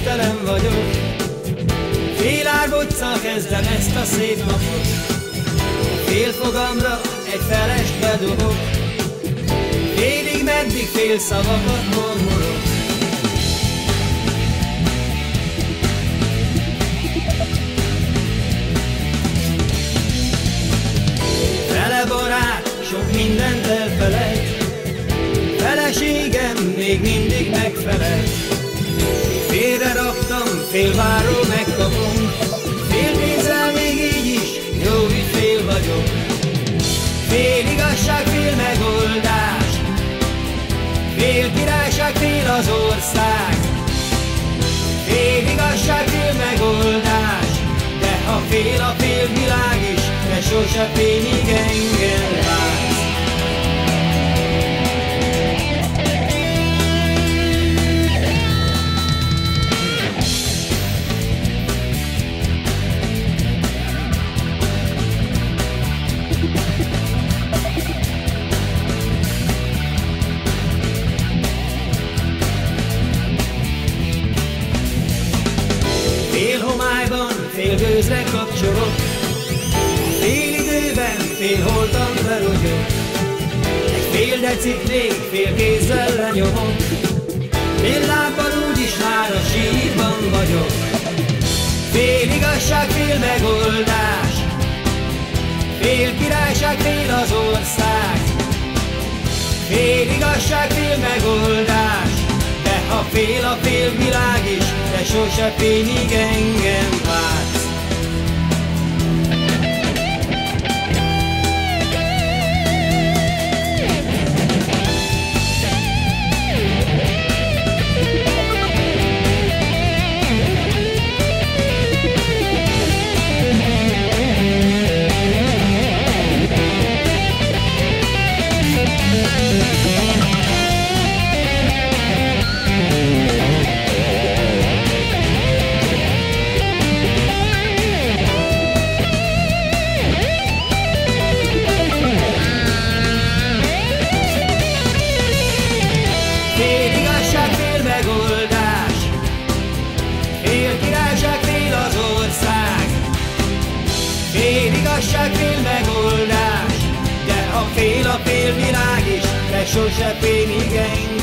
képtelen vagyok. Fél árbocccal kezdem ezt a szép napot. Fél fogamra egy felest bedobok. Félig meddig fél szavakat mormolok. Fele barát, sok mindent elfelejt. Feleségem még mindig megfelel. Félre raktam, fél várról megkapom. Fél pénzzel még így is jó ügyfél vagyok. Fél igazság, fél megoldás. Fél királyság, fél az ország. Fél igazság, fél megoldás. De ha fél a fél világ is, te sose fényig engem látsz. Fél homályban, fél gőzre kapcsolok. Fél időben, fél holtan berogyok. Egy fél decit még, fél kézzel lenyomok. Fél lábbal úgyis már a sírban vagyok. Fél igazság, fél megoldás. Fél királyság, fél az ország. Fél igazság, fél megoldás. De ha fél a fél világ is, te sose fényig engem látsz. Fél igazság, fél megoldás. Fél királyság, fél az ország. Fél igazság, fél megoldás. De ha fél a fél világ is, te sose fényig engem.